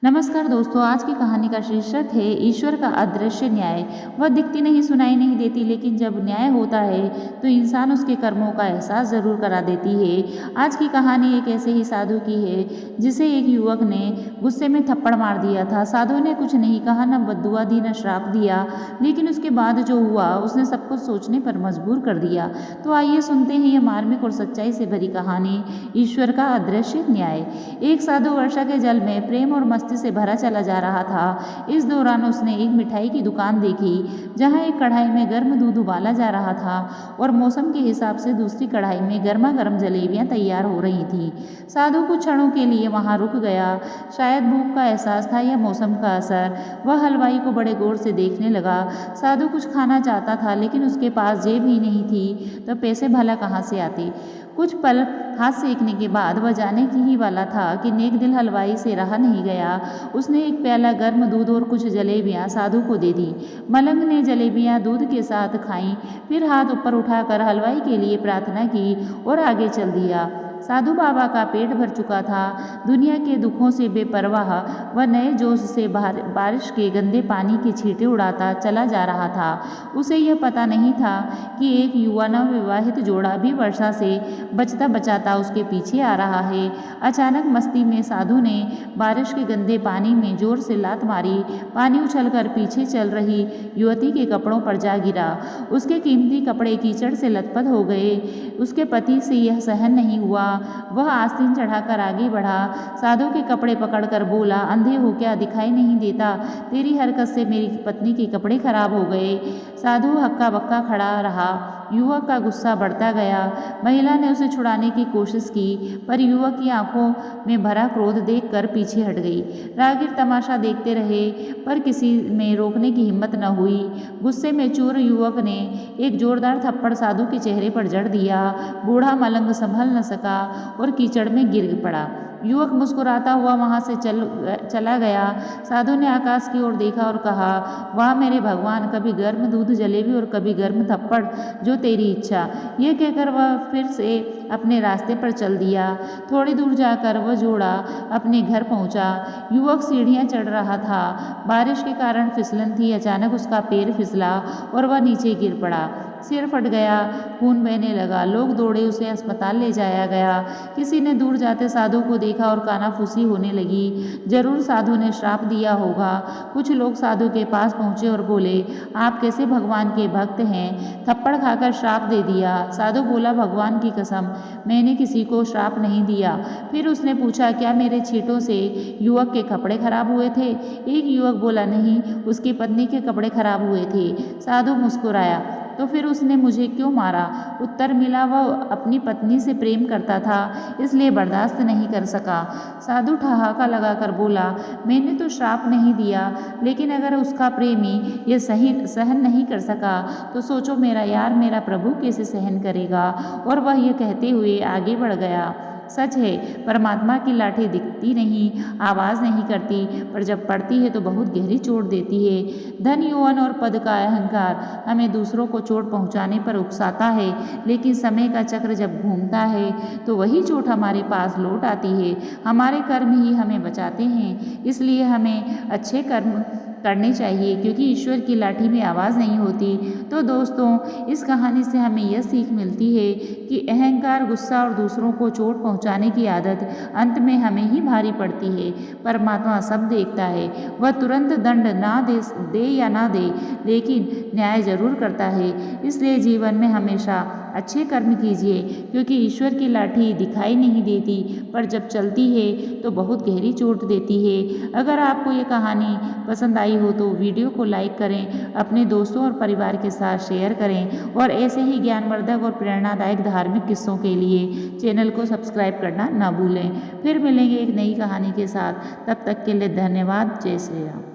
नमस्कार दोस्तों, आज की कहानी का शीर्षक है ईश्वर का अदृश्य न्याय। वह दिखती नहीं, सुनाई नहीं देती, लेकिन जब न्याय होता है तो इंसान उसके कर्मों का एहसास जरूर करा देती है। आज की कहानी एक ऐसे ही साधु की है जिसे एक युवक ने गुस्से में थप्पड़ मार दिया था। साधु ने कुछ नहीं कहा, न बद्दुआ दी, न श्राप दिया, लेकिन उसके बाद जो हुआ उसने सब कुछ सोचने पर मजबूर कर दिया। तो आइए सुनते हैं यह मार्मिक और सच्चाई से भरी कहानी, ईश्वर का अदृश्य न्याय। एक साधु वर्षा के जल में प्रेम और मस्ती से भरा चला जा रहा था। इस दौरान उसने एक मिठाई की दुकान देखी जहां एक कढ़ाई में गर्म दूध उबाला जा रहा था और मौसम के हिसाब से दूसरी कढ़ाई में गर्मा गर्म जलेबियां तैयार हो रही थी। साधु कुछ क्षणों के लिए वहां रुक गया। शायद भूख का एहसास था या मौसम का असर। वह हलवाई को बड़े गौर से देखने लगा। साधु कुछ खाना चाहता था, लेकिन उसके पास जेब ही नहीं थी, तो पैसे भला कहाँ से आते। कुछ पल हाथ सेकने के बाद वह जाने की ही वाला था कि नेक दिल हलवाई से रहा नहीं गया। उसने एक प्याला गर्म दूध और कुछ जलेबियां साधु को दे दी। मलंग ने जलेबियां दूध के साथ खाईं, फिर हाथ ऊपर उठाकर हलवाई के लिए प्रार्थना की और आगे चल दिया। साधु बाबा का पेट भर चुका था। दुनिया के दुखों से बेपरवाह वह नए जोश से बारिश के गंदे पानी के छींटे उड़ाता चला जा रहा था। उसे यह पता नहीं था कि एक युवा नवविवाहित जोड़ा भी वर्षा से बचता बचाता उसके पीछे आ रहा है। अचानक मस्ती में साधु ने बारिश के गंदे पानी में जोर से लात मारी। पानी उछलकर पीछे चल रही युवती के कपड़ों पर जा गिरा। उसके कीमती कपड़े कीचड़ से लथपथ हो गए। उसके पति से यह सहन नहीं हुआ। वह आस्तीन चढ़ाकर आगे बढ़ा। साधु के कपड़े पकड़कर बोला, अंधे हो क्या, दिखाई नहीं देता? तेरी हरकत से मेरी पत्नी के कपड़े खराब हो गए। साधु हक्का बक्का खड़ा रहा। युवक का गुस्सा बढ़ता गया। महिला ने उसे छुड़ाने की कोशिश की, पर युवक की आंखों में भरा क्रोध देखकर पीछे हट गई। राहगीर तमाशा देखते रहे, पर किसी में रोकने की हिम्मत न हुई। गुस्से में चूर युवक ने एक जोरदार थप्पड़ साधु के चेहरे पर जड़ दिया। बूढ़ा मलंग संभल न सका और कीचड़ में गिर पड़ा। युवक मुस्कुराता हुआ वहां से चला गया। साधु ने आकाश की ओर देखा और कहा, वाह मेरे भगवान, कभी गर्म दूध जलेबी और कभी गर्म थप्पड़, जो तेरी इच्छा। यह कहकर वह फिर से अपने रास्ते पर चल दिया। थोड़ी दूर जाकर वह जोड़ा अपने घर पहुंचा। युवक सीढ़ियां चढ़ रहा था। बारिश के कारण फिसलन थी। अचानक उसका पैर फिसला और वह नीचे गिर पड़ा। सिर फट गया, खून बहने लगा। लोग दौड़े, उसे अस्पताल ले जाया गया। किसी ने दूर जाते साधु को देखा और कानाफूसी होने लगी। जरूर साधु ने श्राप दिया होगा। कुछ लोग साधु के पास पहुंचे और बोले, आप कैसे भगवान के भक्त हैं, थप्पड़ खाकर श्राप दे दिया। साधु बोला, भगवान की कसम, मैंने किसी को श्राप नहीं दिया। फिर उसने पूछा, क्या मेरे छींटों से युवक के कपड़े खराब हुए थे? एक युवक बोला, नहीं, उसकी पत्नी के कपड़े खराब हुए थे। साधु मुस्कुराया, तो फिर उसने मुझे क्यों मारा? उत्तर मिला, वह अपनी पत्नी से प्रेम करता था, इसलिए बर्दाश्त नहीं कर सका। साधु ठहाका लगाकर बोला, मैंने तो श्राप नहीं दिया, लेकिन अगर उसका प्रेमी ये सहन नहीं कर सका तो सोचो मेरा यार, मेरा प्रभु कैसे सहन करेगा। और वह यह कहते हुए आगे बढ़ गया। सच है, परमात्मा की लाठी दिखती नहीं, आवाज़ नहीं करती, पर जब पड़ती है तो बहुत गहरी चोट देती है। धन, यौवन और पद का अहंकार हमें दूसरों को चोट पहुंचाने पर उकसाता है, लेकिन समय का चक्र जब घूमता है तो वही चोट हमारे पास लौट आती है। हमारे कर्म ही हमें बचाते हैं, इसलिए हमें अच्छे कर्म करने चाहिए, क्योंकि ईश्वर की लाठी में आवाज़ नहीं होती। तो दोस्तों, इस कहानी से हमें यह सीख मिलती है कि अहंकार, गुस्सा और दूसरों को चोट पहुंचाने की आदत अंत में हमें ही भारी पड़ती है। परमात्मा सब देखता है, वह तुरंत दंड ना दे या ना दे, लेकिन न्याय जरूर करता है। इसलिए जीवन में हमेशा अच्छे कर्म कीजिए, क्योंकि ईश्वर की लाठी दिखाई नहीं देती, पर जब चलती है तो बहुत गहरी चोट देती है। अगर आपको ये कहानी पसंद आई हो तो वीडियो को लाइक करें, अपने दोस्तों और परिवार के साथ शेयर करें, और ऐसे ही ज्ञानवर्धक और प्रेरणादायक धार्मिक किस्सों के लिए चैनल को सब्सक्राइब करना ना भूलें। फिर मिलेंगे एक नई कहानी के साथ। तब तक के लिए धन्यवाद। जय श्री राम।